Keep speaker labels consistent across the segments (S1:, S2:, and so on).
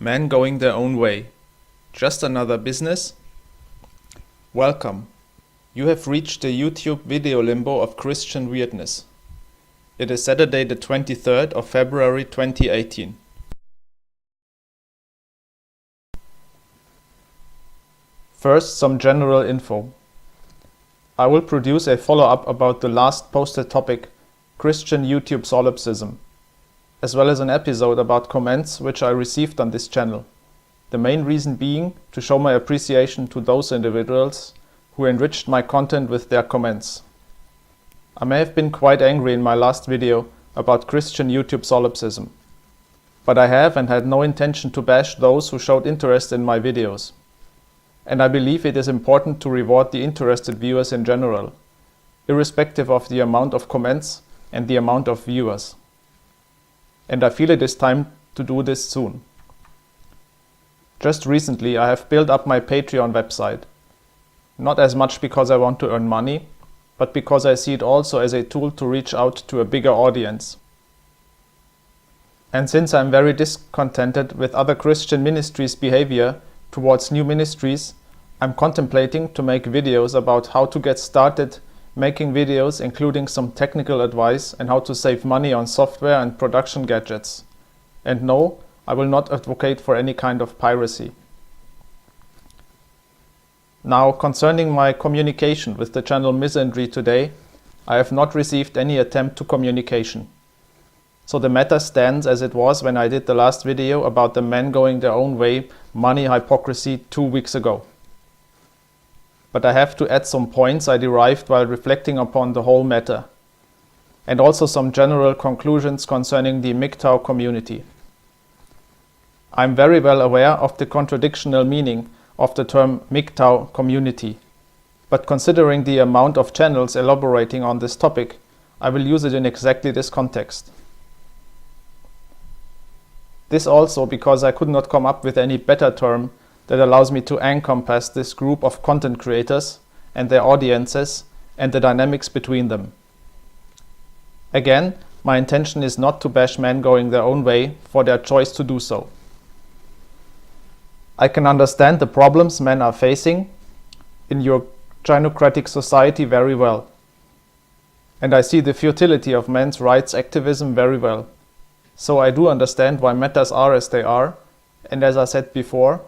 S1: Men going their own way. Just another business? Welcome. You have reached the YouTube video limbo of Christian weirdness. It is Saturday the 23rd of February 2018. First, some general info. I will produce a follow-up about the last posted topic, Christian YouTube solipsism, as well as an episode about comments which I received on this channel. The main reason being to show my appreciation to those individuals who enriched my content with their comments. I may have been quite angry in my last video about Christian YouTube solipsism, but I have and had no intention to bash those who showed interest in my videos. And I believe it is important to reward the interested viewers in general, irrespective of the amount of comments and the amount of viewers. And I feel it is time to do this soon. Just recently I have built up my Patreon website. Not as much because I want to earn money, but because I see it also as a tool to reach out to a bigger audience. And since I'm very discontented with other Christian ministries' behavior towards new ministries, I'm contemplating to make videos about how to get started making videos, including some technical advice and how to save money on software and production gadgets. And no, I will not advocate for any kind of piracy. Now, concerning my communication with the channel Misandry today, I have not received any attempt to communication. So the matter stands as it was when I did the last video about the men going their own way money hypocrisy 2 weeks ago. But I have to add some points I derived while reflecting upon the whole matter, and also some general conclusions concerning the MGTOW community. I'm very well aware of the contradictional meaning of the term MGTOW community, but considering the amount of channels elaborating on this topic, I will use it in exactly this context. This also because I could not come up with any better term that allows me to encompass this group of content creators and their audiences and the dynamics between them. Again, my intention is not to bash men going their own way for their choice to do so. I can understand the problems men are facing in your gynocratic society very well. And I see the futility of men's rights activism very well. So I do understand why matters are as they are, and as I said before,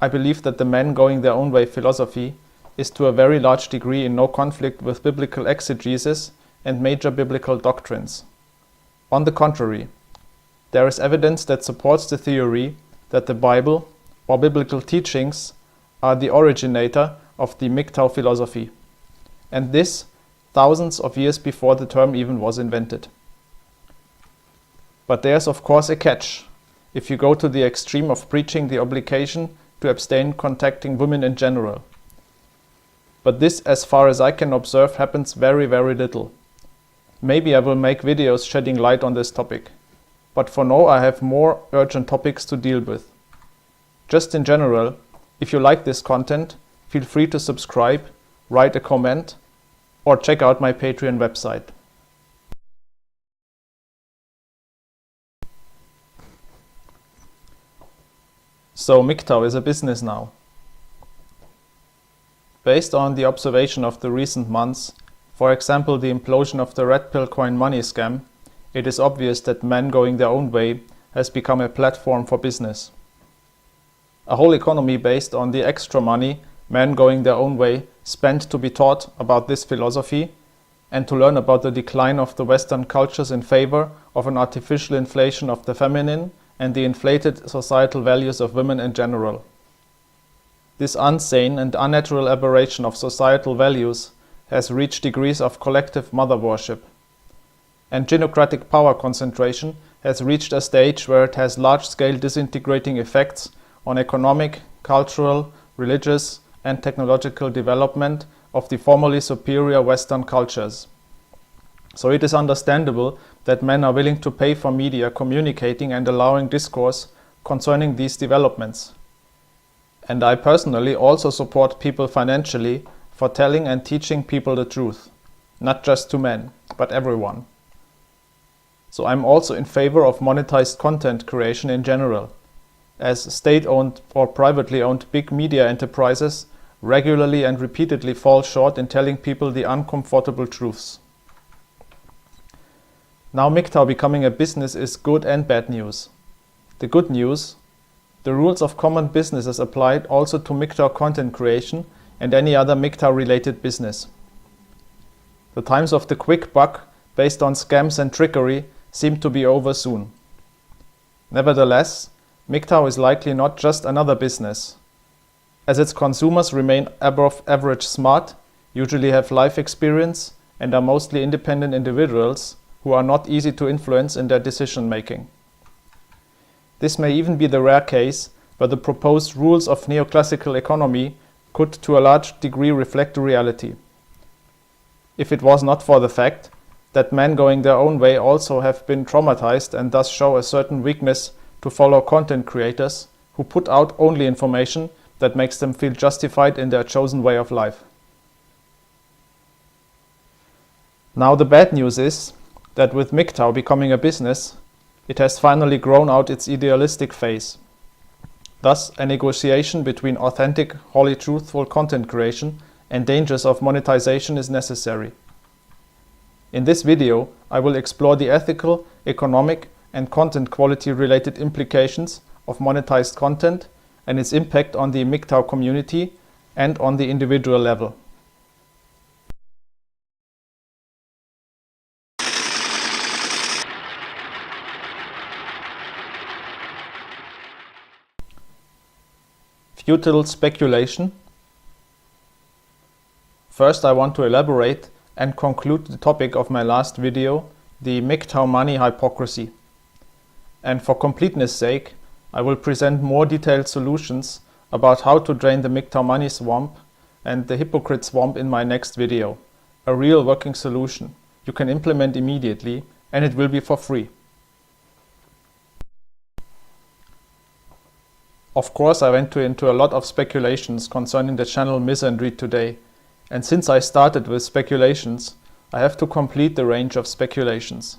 S1: I believe that the men going their own way philosophy is to a very large degree in no conflict with biblical exegesis and major biblical doctrines. On the contrary, there is evidence that supports the theory that the Bible or biblical teachings are the originator of the MGTOW philosophy, and this thousands of years before the term even was invented. But there's of course a catch, if you go to the extreme of preaching the obligation to abstain contacting women in general. But this, as far as I can observe, happens very, very little. Maybe I will make videos shedding light on this topic, but for now I have more urgent topics to deal with. Just in general, if you like this content, feel free to subscribe, write a comment, or check out my Patreon website. So MGTOW is a business now. Based on the observation of the recent months, for example the implosion of the red pill coin money scam, it is obvious that men going their own way has become a platform for business. A whole economy based on the extra money men going their own way spent to be taught about this philosophy and to learn about the decline of the Western cultures in favor of an artificial inflation of the feminine and the inflated societal values of women in general. This insane and unnatural aberration of societal values has reached degrees of collective mother worship. And gynocratic power concentration has reached a stage where it has large-scale disintegrating effects on economic, cultural, religious and technological development of the formerly superior Western cultures. So it is understandable that men are willing to pay for media communicating and allowing discourse concerning these developments. And I personally also support people financially for telling and teaching people the truth, not just to men, but everyone. So I'm also in favor of monetized content creation in general, as state-owned or privately owned big media enterprises regularly and repeatedly fall short in telling people the uncomfortable truths. Now MGTOW becoming a business is good and bad news. The good news: the rules of common business is applied also to MGTOW content creation and any other MGTOW related business. The times of the quick buck based on scams and trickery seem to be over soon. Nevertheless, MGTOW is likely not just another business, as its consumers remain above average smart, usually have life experience, and are mostly independent individuals who are not easy to influence in their decision making. This may even be the rare case where the proposed rules of neoclassical economy could to a large degree reflect the reality. If it was not for the fact that men going their own way also have been traumatized and thus show a certain weakness to follow content creators who put out only information that makes them feel justified in their chosen way of life. Now the bad news is that with MGTOW becoming a business, it has finally grown out its idealistic phase. Thus, a negotiation between authentic, wholly truthful content creation and dangers of monetization is necessary. In this video, I will explore the ethical, economic, and content quality related implications of monetized content and its impact on the MGTOW community and on the individual level. Futile speculation. First, I want to elaborate and conclude the topic of my last video, the MGTOW money hypocrisy. And for completeness sake, I will present more detailed solutions about how to drain the MGTOW money swamp and the hypocrite swamp in my next video. A real working solution you can implement immediately, and it will be for free. Of course, I went into a lot of speculations concerning the channel Misandry today, and since I started with speculations, I have to complete the range of speculations.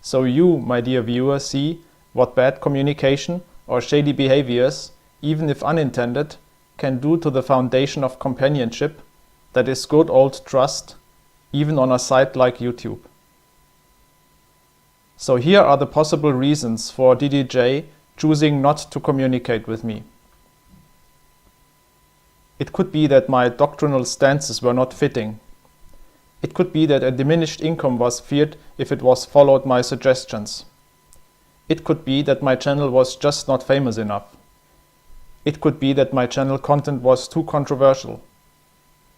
S1: So you, my dear viewer, see what bad communication or shady behaviors, even if unintended, can do to the foundation of companionship, that is good old trust, even on a site like YouTube. So here are the possible reasons for DDJ choosing not to communicate with me. It could be that my doctrinal stances were not fitting. It could be that a diminished income was feared if it was followed my suggestions. It could be that my channel was just not famous enough. It could be that my channel content was too controversial.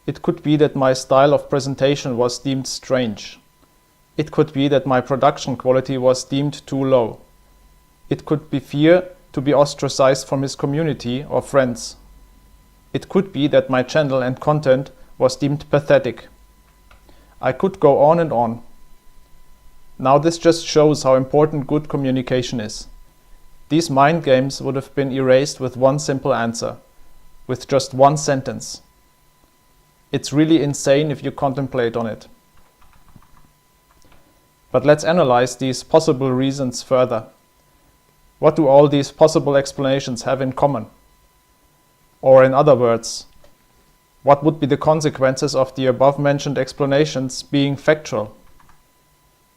S1: It could be that my style of presentation was deemed strange. It could be that my production quality was deemed too low. It could be fear to be ostracized from his community or friends. It could be that my channel and content was deemed pathetic. I could go on and on. Now this just shows how important good communication is. These mind games would have been erased with one simple answer, with just one sentence. It's really insane if you contemplate on it. But let's analyze these possible reasons further. What do all these possible explanations have in common? Or in other words, what would be the consequences of the above-mentioned explanations being factual?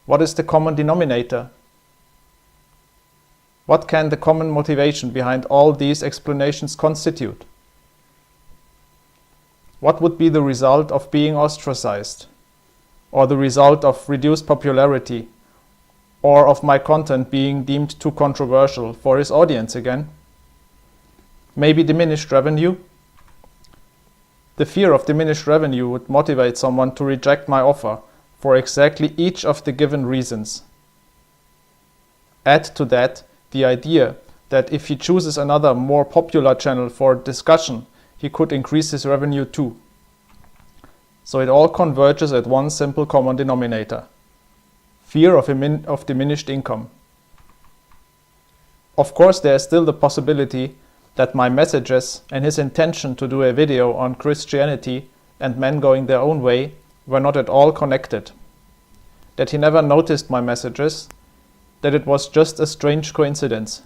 S1: What is the common denominator? What can the common motivation behind all these explanations constitute? What would be the result of being ostracized? Or the result of reduced popularity? Or of my content being deemed too controversial for his audience again? Maybe diminished revenue? The fear of diminished revenue would motivate someone to reject my offer for exactly each of the given reasons. Add to that the idea that if he chooses another more popular channel for discussion, he could increase his revenue too. So it all converges at one simple common denominator: fear of diminished income. Of course, there is still the possibility that my messages and his intention to do a video on Christianity and men going their own way were not at all connected, that he never noticed my messages, that it was just a strange coincidence.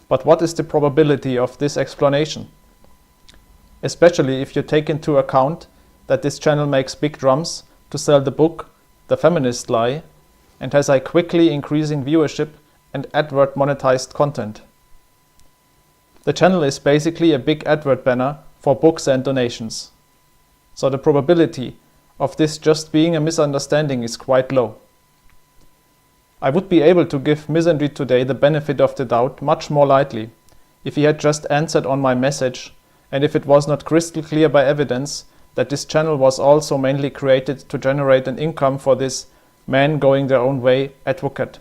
S1: But what is the probability of this explanation? Especially if you take into account that this channel makes big drums to sell the book The Feminist Lie and has a quickly increasing viewership and advert monetized content. The channel is basically a big advert banner for books and donations. So the probability of this just being a misunderstanding is quite low. I would be able to give Misandry today the benefit of the doubt much more lightly if he had just answered on my message and if it was not crystal clear by evidence that this channel was also mainly created to generate an income for this man going their own way advocate.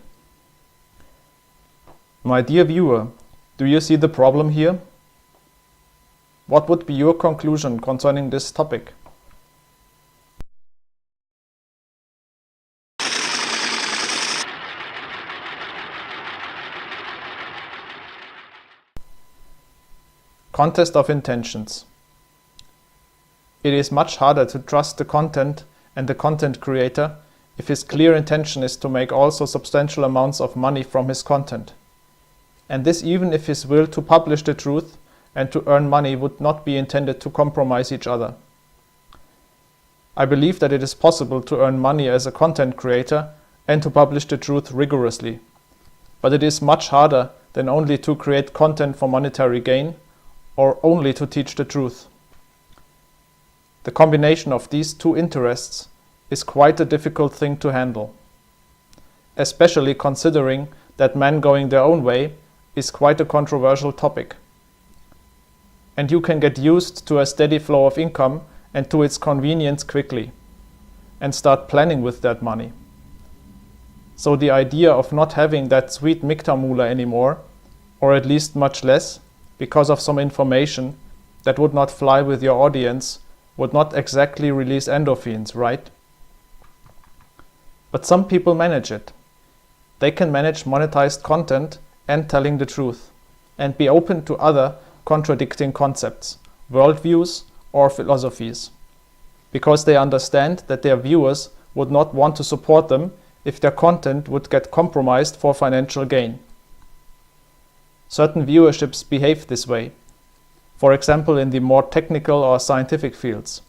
S1: My dear viewer, do you see the problem here? What would be your conclusion concerning this topic? Contest of intentions. It is much harder to trust the content and the content creator if his clear intention is to make also substantial amounts of money from his content. And this even if his will to publish the truth and to earn money would not be intended to compromise each other. I believe that it is possible to earn money as a content creator and to publish the truth rigorously. But it is much harder than only to create content for monetary gain or only to teach the truth. The combination of these two interests is quite a difficult thing to handle, especially considering that men going their own way is quite a controversial topic. And you can get used to a steady flow of income and to its convenience quickly, and start planning with that money. So the idea of not having that sweet MGTOW anymore, or at least much less, because of some information that would not fly with your audience, would not exactly release endorphins, right? But some people manage it. They can manage monetized content and telling the truth, and be open to other contradicting concepts, worldviews, or philosophies, because they understand that their viewers would not want to support them if their content would get compromised for financial gain. Certain viewerships behave this way, for example in the more technical or scientific fields.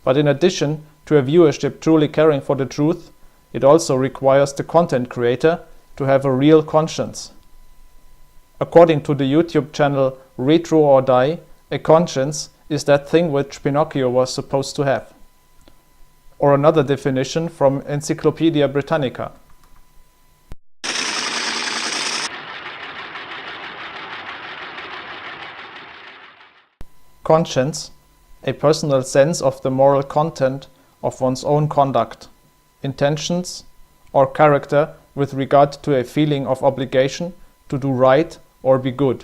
S1: But in addition to a viewership truly caring for the truth, it also requires the content creator to have a real conscience. According to the YouTube channel Retro or Die, a conscience is that thing which Pinocchio was supposed to have. Or another definition from Encyclopedia Britannica. Conscience, a personal sense of the moral content of one's own conduct, intentions, or character with regard to a feeling of obligation to do right or be good.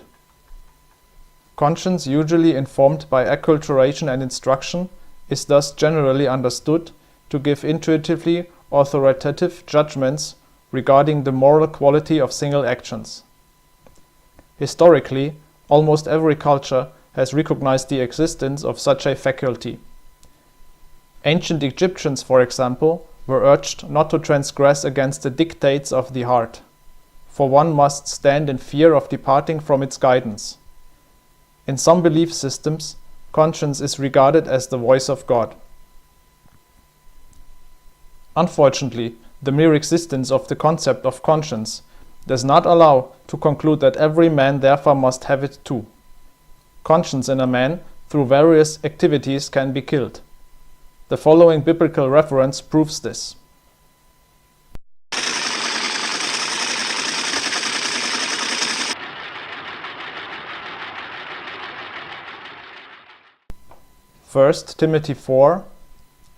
S1: Conscience, usually informed by acculturation and instruction, is thus generally understood to give intuitively authoritative judgments regarding the moral quality of single actions. Historically, almost every culture has recognized the existence of such a faculty. Ancient Egyptians, for example, were urged not to transgress against the dictates of the heart, for one must stand in fear of departing from its guidance. In some belief systems, conscience is regarded as the voice of God. Unfortunately, the mere existence of the concept of conscience does not allow to conclude that every man therefore must have it too. Conscience in a man through various activities can be killed. The following biblical reference proves this. First Timothy 4,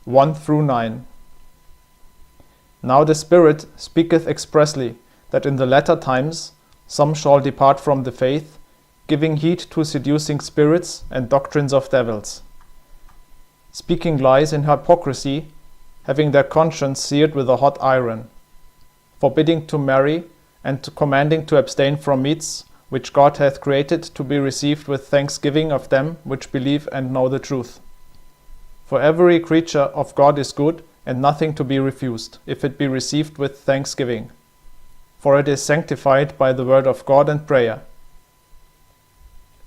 S1: 1-9. Now the Spirit speaketh expressly, that in the latter times some shall depart from the faith, giving heed to seducing spirits and doctrines of devils, speaking lies in hypocrisy, having their conscience seared with a hot iron, forbidding to marry, and commanding to abstain from meats, which God hath created to be received with thanksgiving of them which believe and know the truth. For every creature of God is good, and nothing to be refused, if it be received with thanksgiving. for it is sanctified by the word of God and prayer.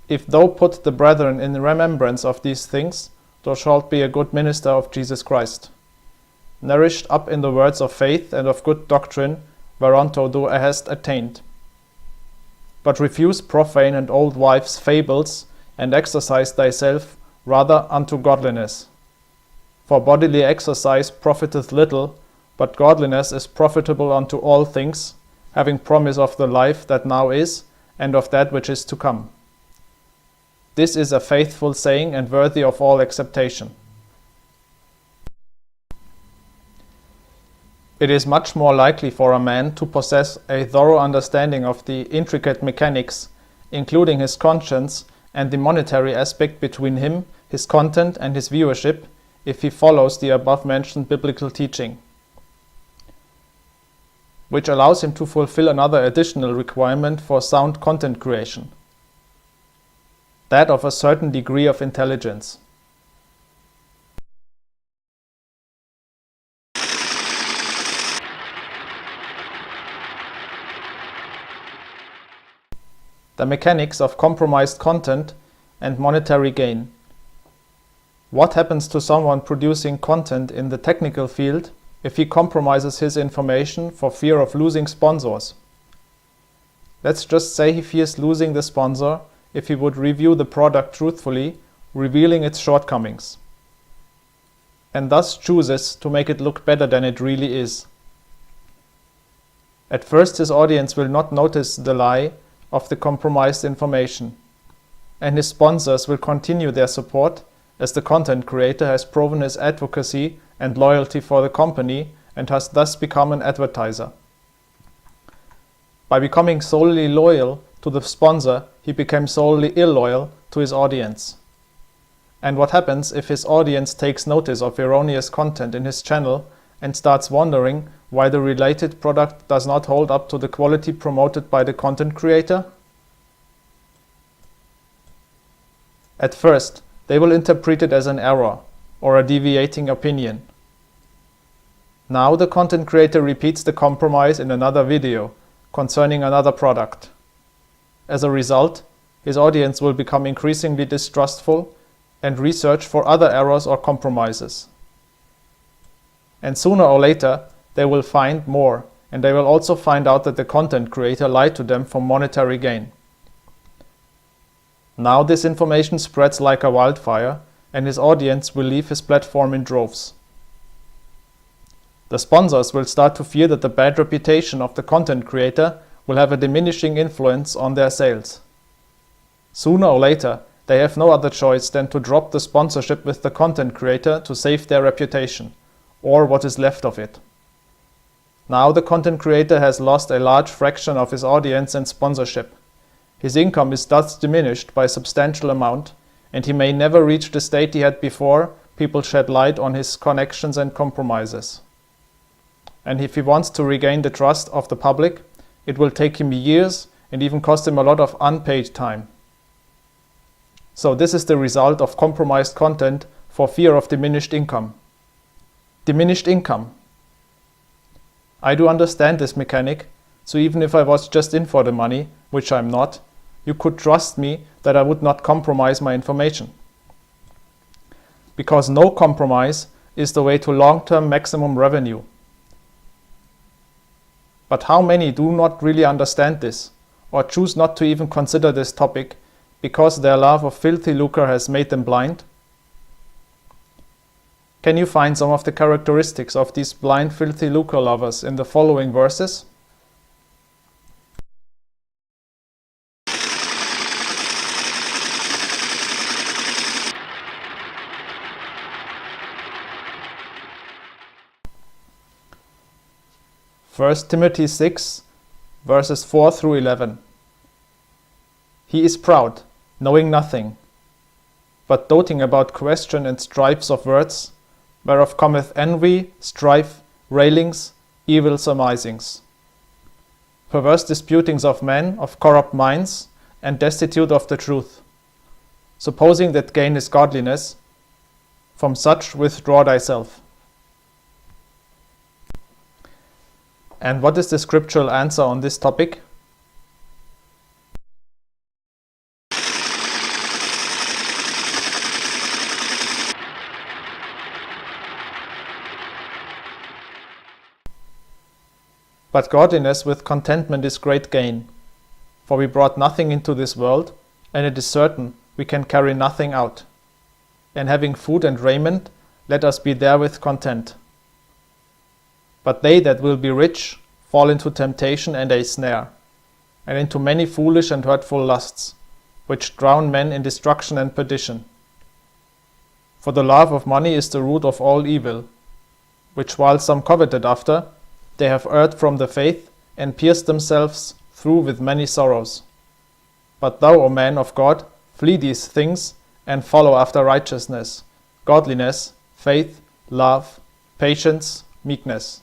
S1: If thou put the brethren in remembrance of these things, thou shalt be a good minister of Jesus Christ, nourished up in the words of faith and of good doctrine, whereunto thou hast attained. But refuse profane and old wives' fables, and exercise thyself rather unto godliness. For bodily exercise profiteth little, but godliness is profitable unto all things, having promise of the life that now is, and of that which is to come. This is a faithful saying and worthy of all acceptation. It is much more likely for a man to possess a thorough understanding of the intricate mechanics, including his conscience and the monetary aspect between him, his content, and his viewership, if he follows the above-mentioned biblical teaching, which allows him to fulfill another additional requirement for sound content creation, that of a certain degree of intelligence. The mechanics of compromised content and monetary gain. What happens to someone producing content in the technical field if he compromises his information for fear of losing sponsors? Let's just say he fears losing the sponsor if he would review the product truthfully, revealing its shortcomings, and thus chooses to make it look better than it really is. At first, his audience will not notice the lie of the compromised information, and his sponsors will continue their support as the content creator has proven his advocacy and loyalty for the company and has thus become an advertiser. By becoming solely loyal to the sponsor, he became solely illoyal to his audience. And what happens if his audience takes notice of erroneous content in his channel and starts wondering why the related product does not hold up to the quality promoted by the content creator? At first, they will interpret it as an error or a deviating opinion. Now the content creator repeats the compromise in another video concerning another product. As a result, his audience will become increasingly distrustful and research for other errors or compromises. And sooner or later, they will find more, and they will also find out that the content creator lied to them for monetary gain. Now this information spreads like a wildfire, and his audience will leave his platform in droves. The sponsors will start to fear that the bad reputation of the content creator will have a diminishing influence on their sales. Sooner or later, they have no other choice than to drop the sponsorship with the content creator to save their reputation, or what is left of it. Now the content creator has lost a large fraction of his audience and sponsorship. His income is thus diminished by a substantial amount, and he may never reach the state he had before people shed light on his connections and compromises. And if he wants to regain the trust of the public, it will take him years and even cost him a lot of unpaid time. So this is the result of compromised content for fear of diminished income. Diminished income. I do understand this mechanic, so even if I was just in for the money, which I'm not, you could trust me that I would not compromise my information. Because no compromise is the way to long-term maximum revenue. But how many do not really understand this, or choose not to even consider this topic, because their love of filthy lucre has made them blind? Can you find some of the characteristics of these blind, filthy lucre lovers in the following verses? First Timothy 6, verses 4 through 11. He is proud, knowing nothing, but doting about question and strifes of words, whereof cometh envy, strife, railings, evil surmisings, perverse disputings of men of corrupt minds, and destitute of the truth, supposing that gain is godliness. From such withdraw thyself. And what is the scriptural answer on this topic? But godliness with contentment is great gain. For we brought nothing into this world, and it is certain we can carry nothing out. And having food and raiment, let us be therewith content. But they that will be rich fall into temptation and a snare, and into many foolish and hurtful lusts, which drown men in destruction and perdition. For the love of money is the root of all evil, which while some coveted after, they have erred from the faith, and pierced themselves through with many sorrows. But thou, O man of God, flee these things, and follow after righteousness, godliness, faith, love, patience, meekness.